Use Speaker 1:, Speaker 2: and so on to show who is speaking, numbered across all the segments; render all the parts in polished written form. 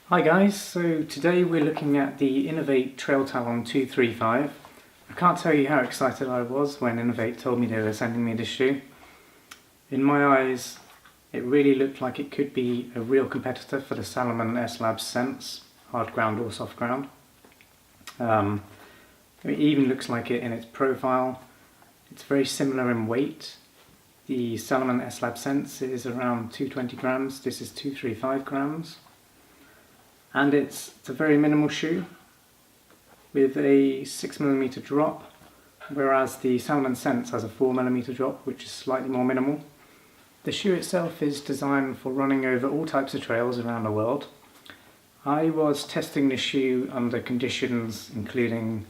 Speaker 1: Hi guys, so today we're looking at the Inov-8 Trailtalon 235. I can't tell you how excited I was when Inov-8 told me they were sending me this shoe. In my eyes, it really looked like it could be a real competitor for the Salomon S-Lab Sense, hard ground or soft ground. It even looks like it in its profile. It's very similar in weight. The Salomon S-Lab Sense is around 220 grams, this is 235 grams. And it's a very minimal shoe with a 6mm drop, whereas the Salomon Sense has a 4mm drop, which is slightly more minimal. The shoe itself is designed for running over all types of trails around the world. I was testing the shoe under conditions including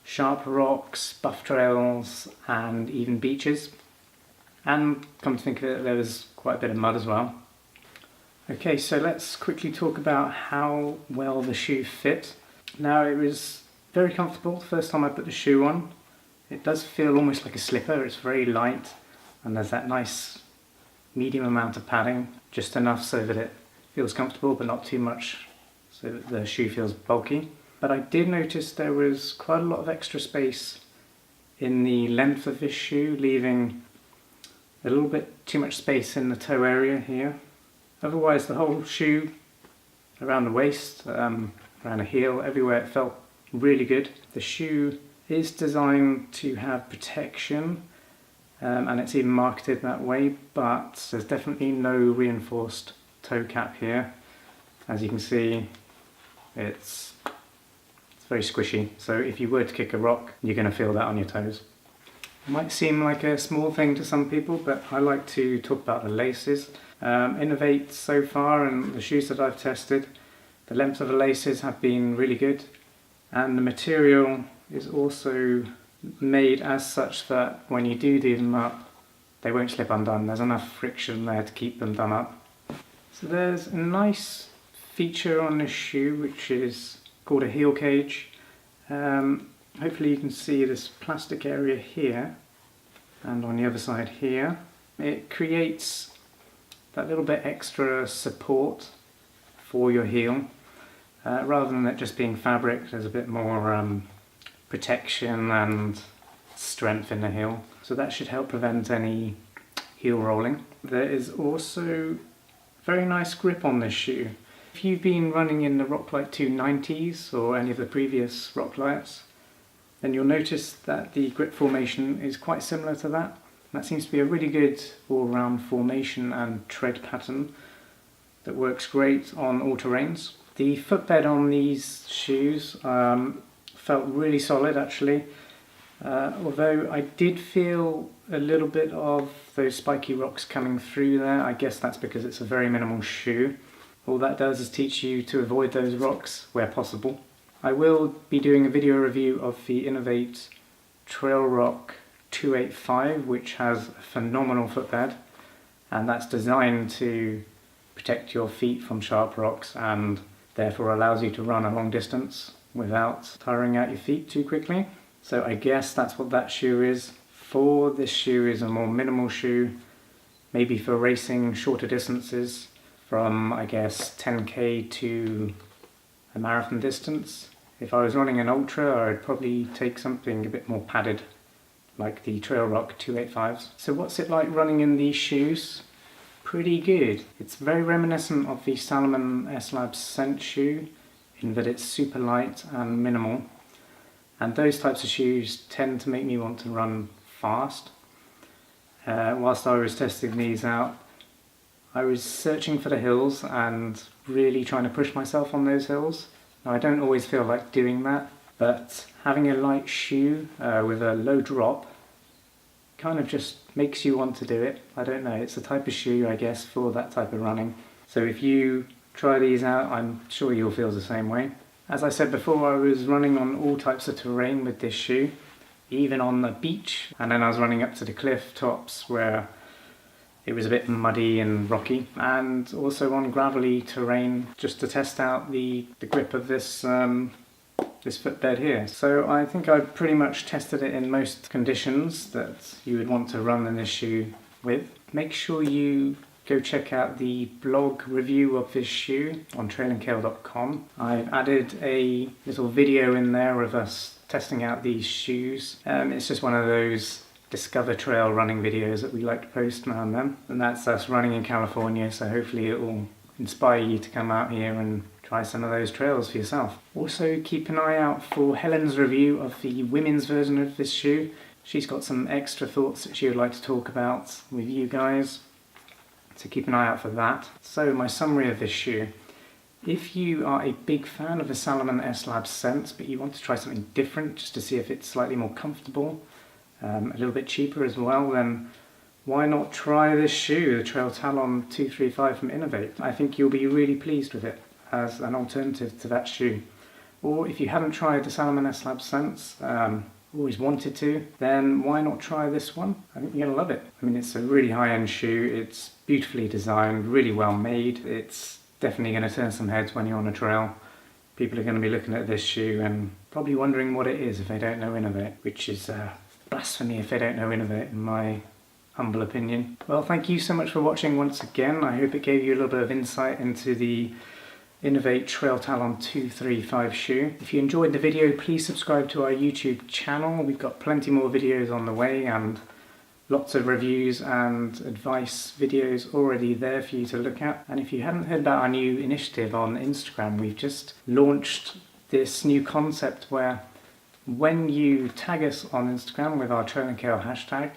Speaker 1: sharp rocks, buff trails and even beaches. And come to think of it, there was quite a bit of mud as well. Okay, so let's quickly talk about how well the shoe fit. Now, it was very comfortable the first time I put the shoe on. It does feel almost like a slipper. It's very light and there's that nice medium amount of padding, just enough so that it feels comfortable but not too much so that the shoe feels bulky. But I did notice there was quite a lot of extra space in the length of this shoe, leaving a little bit too much space in the toe area here. Otherwise, the whole shoe, around the waist, around the heel, everywhere, it felt really good. The shoe is designed to have protection, and it's even marketed that way, but there's definitely no reinforced toe cap here. As you can see, it's very squishy, so if you were to kick a rock, you're going to feel that on your toes. It might seem like a small thing to some people, but I like to talk about the laces. Inov-8 so far, and the shoes that I've tested, the length of the laces have been really good, and the material is also made as such that when you do them up, they won't slip undone. There's enough friction there to keep them done up. So there's a nice feature on this shoe which is called a heel cage. Hopefully you can see this plastic area here and on the other side here. It creates that little bit extra support for your heel. Rather than it just being fabric, there's a bit more protection and strength in the heel. So that should help prevent any heel rolling. There is also very nice grip on this shoe. If you've been running in the Rocklite 290s or any of the previous Rocklites, then you'll notice that the grip formation is quite similar to that. That seems to be a really good all-round formation and tread pattern that works great on all terrains. The footbed on these shoes felt really solid actually, although I did feel a little bit of those spiky rocks coming through there. I guess that's because it's a very minimal shoe. All that does is teach you to avoid those rocks where possible. I will be doing a video review of the Inov-8 Trail Rock 285, which has a phenomenal footbed, and that's designed to protect your feet from sharp rocks and therefore allows you to run a long distance without tiring out your feet too quickly. So I guess that's what that shoe is. For this shoe is a more minimal shoe, maybe for racing shorter distances from, I guess, 10k to a marathon distance. If I was running an ultra, I'd probably take something a bit more padded, like the Trail Rock 285s. So what's it like running in these shoes? Pretty good. It's very reminiscent of the Salomon S-Lab Sense shoe in that it's super light and minimal. And those types of shoes tend to make me want to run fast. Whilst I was testing these out, I was searching for the hills and really trying to push myself on those hills. Now, I don't always feel like doing that, but having a light shoe with a low drop kind of just makes you want to do it. I don't know, it's the type of shoe, I guess, for that type of running. So if you try these out, I'm sure you'll feel the same way. As I said before, I was running on all types of terrain with this shoe, even on the beach, and then I was running up to the cliff tops where it was a bit muddy and rocky, and also on gravelly terrain just to test out the grip of this footbed here. So I think I've pretty much tested it in most conditions that you would want to run in this shoe with. Make sure you go check out the blog review of this shoe on trailandkale.com. I've added a little video in there of us testing out these shoes. It's just one of those discover trail running videos that we like to post now and then. And that's us running in California, so hopefully it will inspire you to come out here and try some of those trails for yourself. Also keep an eye out for Helen's review of the women's version of this shoe. She's got some extra thoughts that she would like to talk about with you guys, so keep an eye out for that. So my summary of this shoe. If you are a big fan of the Salomon S-Lab Sense but you want to try something different just to see if it's slightly more comfortable, a little bit cheaper as well, then why not try this shoe, the Trailtalon 235 from Inov-8. I think you'll be really pleased with it as an alternative to that shoe. Or if you haven't tried the Salomon S-Lab Sense, always wanted to, then why not try this one? I think you're going to love it. I mean, it's a really high-end shoe, it's beautifully designed, really well made. It's definitely going to turn some heads when you're on a trail. People are going to be looking at this shoe and probably wondering what it is if they don't know Inov-8, which is blasphemy if they don't know Inov-8 in my humble opinion. Well, thank you so much for watching once again. I hope it gave you a little bit of insight into the Inov-8 Trailtalon 235 shoe. If you enjoyed the video, please subscribe to our YouTube channel. We've got plenty more videos on the way and lots of reviews and advice videos already there for you to look at. And if you haven't heard about our new initiative on Instagram, we've just launched this new concept where when you tag us on Instagram with our Trail and Kale hashtag,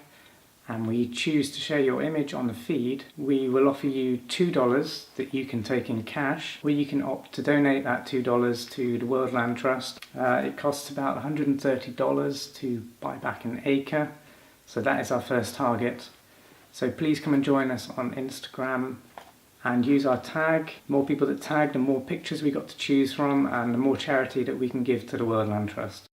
Speaker 1: and we choose to share your image on the feed, we will offer you $2 that you can take in cash, or you can opt to donate that $2 to the World Land Trust. It costs about $130 to buy back an acre, so that is our first target. So please come and join us on Instagram and use our tag. The more people that tag, the more pictures we got to choose from and the more charity that we can give to the World Land Trust.